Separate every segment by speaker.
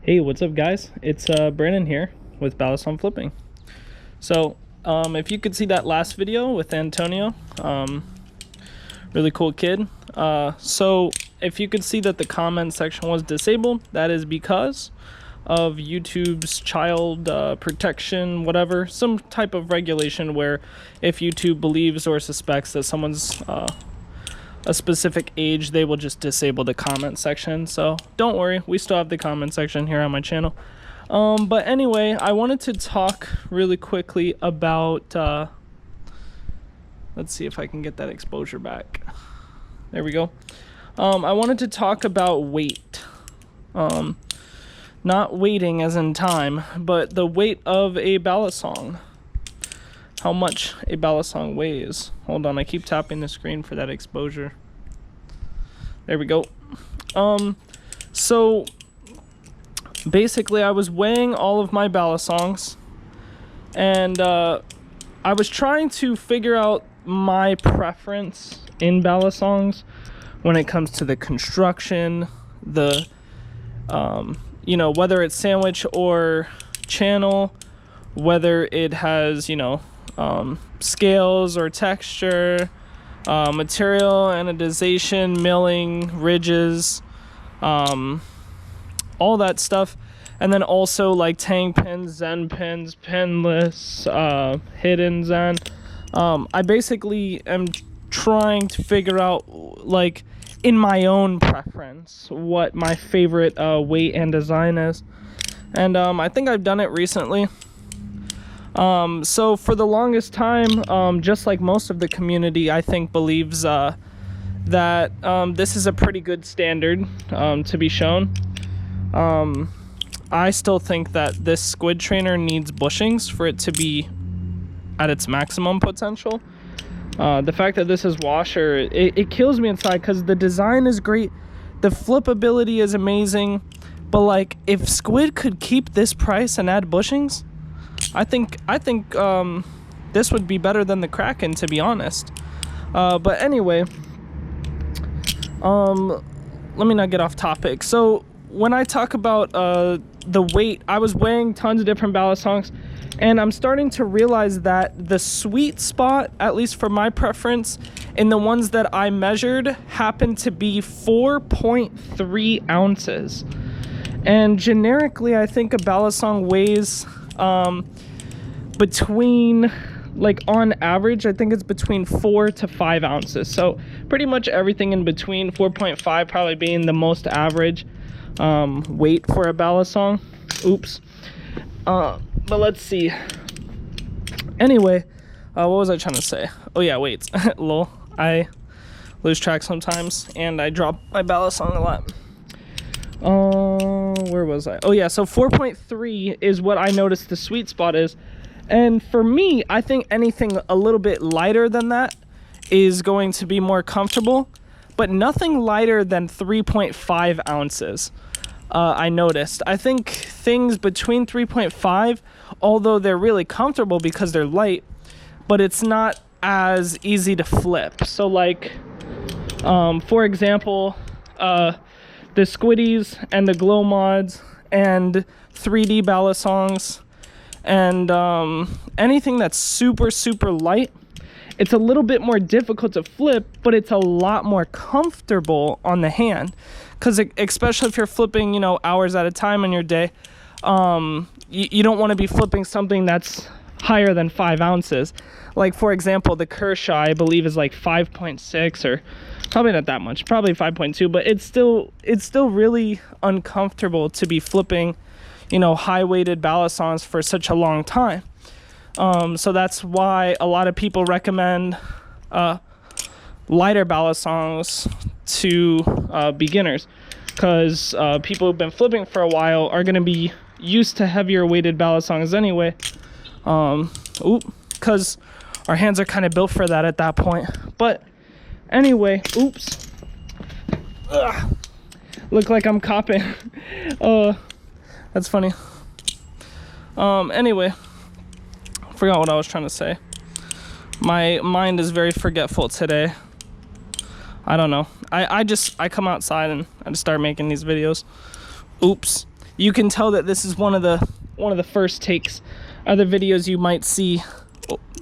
Speaker 1: Hey, what's up guys? It's Brandon here with Balisong Flipping. So if you could see that last video with Antonio, really cool kid. So if you could see that the comment section was disabled, that is because of YouTube's child protection, whatever, some type of regulation where if YouTube believes or suspects that someone's a specific age, they will just disable the comment section. So don't worry, we still have the comment section here on my channel. But anyway, I wanted to talk really quickly about let's see if I can get that exposure back. There we go. I wanted to talk about weight. Not waiting as in time, but the weight of a balisong. How much a balisong weighs. Hold on, I keep tapping the screen for that exposure. There we go. So basically I was weighing all of my balisongs, and I was trying to figure out my preference in balisongs when it comes to the construction, the you know, whether it's sandwich or channel, whether it has, you know, scales or texture, material, anodization, milling, ridges, all that stuff. And then also like tang pins, zen pins, pinless, hidden zen. I basically am trying to figure out, like, in my own preference, what my favorite weight and design is. And I think I've done it recently. So for the longest time, just like most of the community, I think believes that this is a pretty good standard to be shown. I still think that this squid trainer needs bushings for it to be at its maximum potential. The fact that this is washer, it kills me inside because the design is great, the flippability is amazing, but like, if squid could keep this price and add bushings, I think this would be better than the Kraken, to be honest. But anyway, let me not get off topic. So when I talk about the weight, I was weighing tons of different balisongs, and I'm starting to realize that the sweet spot, at least for my preference, in the ones that I measured, happened to be 4.3 ounces. And generically, I think a balisong weighs between, like, on average, I think it's between 4 to 5 ounces. So pretty much everything in between, 4.5 probably being the most average weight for a balisong. Oops. But let's see. Anyway, what was I trying to say? Oh yeah, weights. Lol. I lose track sometimes, and I drop my balisong a lot. Where was I? Oh yeah, so 4.3 is what I noticed the sweet spot is. And for me, I think anything a little bit lighter than that is going to be more comfortable, but nothing lighter than 3.5 ounces. I noticed. I think things between 3.5, although they're really comfortable because they're light, but it's not as easy to flip. So like, for example, the squiddies and the glow mods and 3D balisongs and anything that's super light, it's a little bit more difficult to flip, but it's a lot more comfortable on the hand, because especially if you're flipping, you know, hours at a time in your day, you don't want to be flipping something that's higher than 5 ounces. Like, for example, the Kershaw, I believe, is like 5.6, or probably not that much, probably 5.2, but it's still really uncomfortable to be flipping, you know, high weighted balisongs for such a long time. So that's why a lot of people recommend lighter balisongs to because people who've been flipping for a while are going to be used to heavier weighted balisongs anyway, because our hands are kind of built for that at that point. But anyway, oops. Ugh. Look like I'm copping. That's funny. Anyway, forgot what I was trying to say. My mind is very forgetful today. I don't know. I come outside and I just start making these videos. Oops. you can tell that this is one of the first takes. Other videos you might see,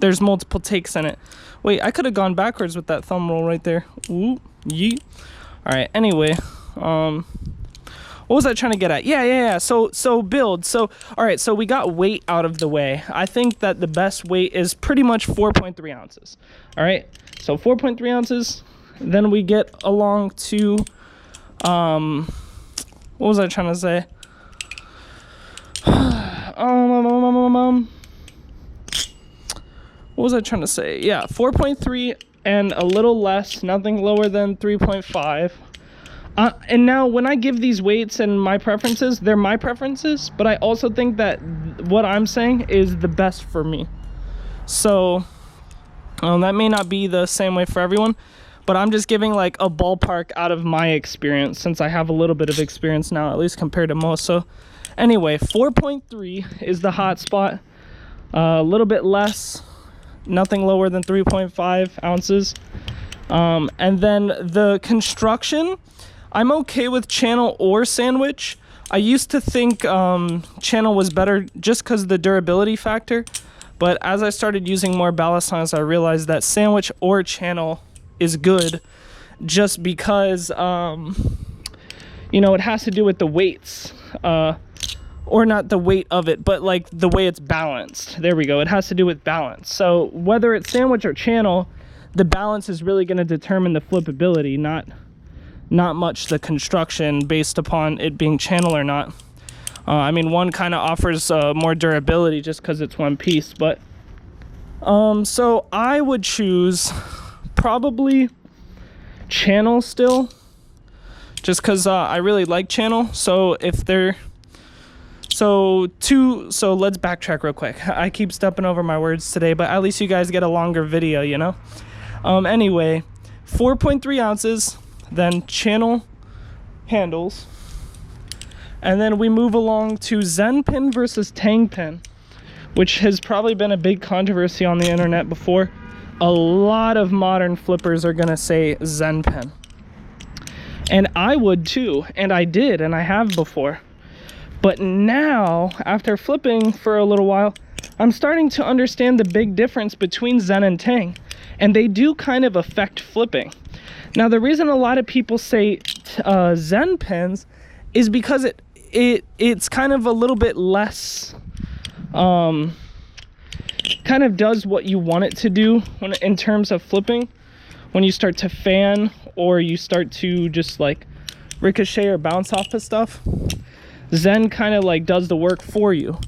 Speaker 1: there's multiple takes in it. Wait, I could have gone backwards with that thumb roll right there. Ooh, yee. All right, anyway, what was I trying to get at? Yeah. So build. So, all right, so we got weight out of the way. I think that the best weight is pretty much 4.3 ounces. All right, so 4.3 ounces. Then we get along to, what was I trying to say? What was I trying to say? Yeah, 4.3 and a little less, nothing lower than 3.5. And now when I give these weights and my preferences, they're my preferences, but I also think that what I'm saying is the best for me. So that may not be the same way for everyone, but I'm just giving like a ballpark out of my experience, since I have a little bit of experience now, at least compared to most. So anyway, 4.3 is the hot spot. A little bit less, nothing lower than 3.5 ounces. And then the construction, I'm okay with channel or sandwich. I used to think channel was better just because of the durability factor, but as I started using more Balisongs, I realized that sandwich or channel is good, just because you know, it has to do with the weights, or not the weight of it, but like the way it's balanced. There we go. It has to do with balance. So whether it's sandwich or channel, the balance is really going to determine the flippability, not much the construction based upon it being channel or not. I mean, one kind of offers more durability just because it's one piece, but so I would choose probably channel still, just because I really like channel. So if they're so let's backtrack real quick. I keep stepping over my words today, but at least you guys get a longer video, you know. Anyway, 4.3 ounces, then channel handles, and then we move along to Zen pin versus Tang pin, which has probably been a big controversy on the internet before. A lot of modern flippers are gonna say Zen pin, and I would too, and I did, and I have before. But now, after flipping for a little while, I'm starting to understand the big difference between Zen and Tang, and they do kind of affect flipping. Now, the reason a lot of people say Zen pins is because it's kind of a little bit less, kind of does what you want it to do when in terms of flipping. When you start to fan, or you start to just like ricochet or bounce off of stuff, Zen kind of like does the work for you.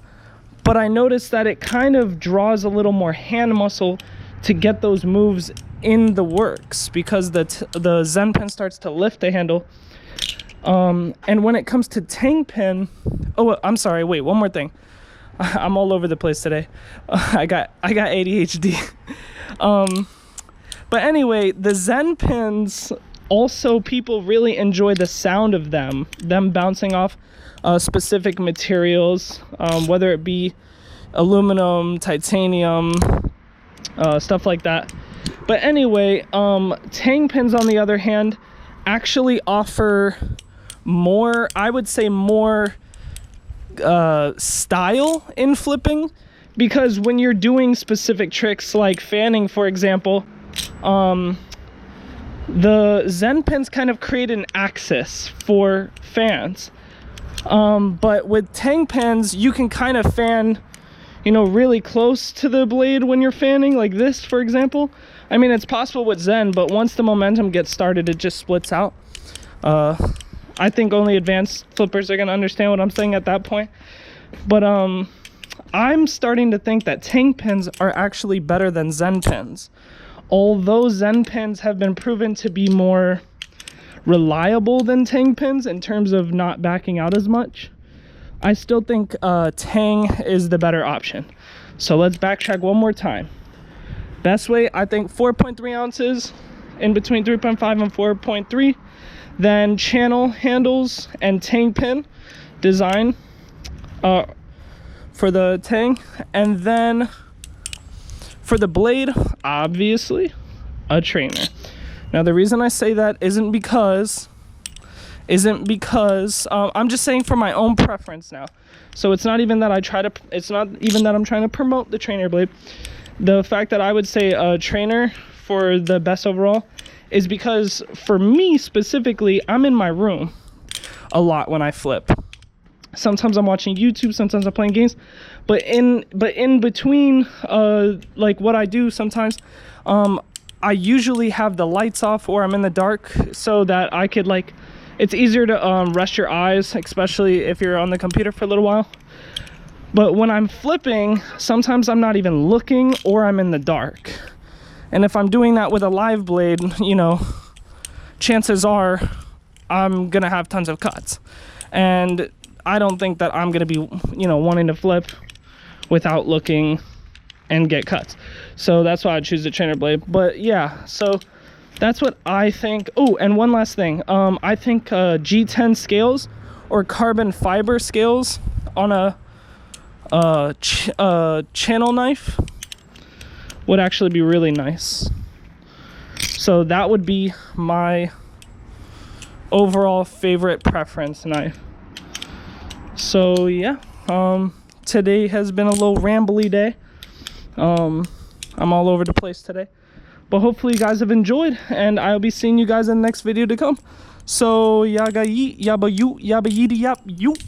Speaker 1: But I noticed that it kind of draws a little more hand muscle to get those moves in the works, because the Zen pin starts to lift the handle. And when it comes to Tang pin, oh, I'm sorry, wait, one more thing. I'm all over the place today. I got ADHD. But anyway, the Zen pins also, people really enjoy the sound of them bouncing off specific materials, whether it be aluminum, titanium, stuff like that. But anyway, Tang pins, on the other hand, actually offer more, I would say more style in flipping, because when you're doing specific tricks like fanning, for example, the Zen pins kind of create an axis for fans. But with Tang pins, you can kind of fan, you know, really close to the blade when you're fanning, like this, for example. I mean, it's possible with Zen, but once the momentum gets started, it just splits out. I think only advanced flippers are going to understand what I'm saying at that point. But I'm starting to think that Tang pins are actually better than Zen pins. Although Zen pins have been proven to be more reliable than Tang pins in terms of not backing out as much, I still think Tang is the better option. So let's backtrack one more time. Best way, I think 4.3 ounces, in between 3.5 and 4.3. Then channel handles and Tang pin design for the Tang. And then for the blade, obviously, a trainer. Now, the reason I say that isn't because isn't because I'm just saying for my own preference now. So it's not even that it's not even that I'm trying to promote the trainer blade. The fact that I would say a trainer for the best overall is because for me specifically, I'm in my room a lot when I flip. Sometimes I'm watching YouTube, sometimes I'm playing games, but in between like what I do sometimes, I usually have the lights off or I'm in the dark so that I could like, it's easier to rest your eyes, especially if you're on the computer for a little while. But when I'm flipping, sometimes I'm not even looking or I'm in the dark. And if I'm doing that with a live blade, you know, chances are I'm gonna have tons of cuts. And I don't think that I'm gonna be, you know, wanting to flip without looking and get cuts. So that's why I choose the trainer blade. But yeah, so that's what I think. Oh, and one last thing. I think G10 scales or carbon fiber scales on a channel knife would actually be really nice. So that would be my overall favorite preference knife. So yeah, today has been a little rambly day. I'm all over the place today, but hopefully you guys have enjoyed, and I'll be seeing you guys in the next video to come. So yaga yeet, yaba yoot, yaba yeety yap yoot.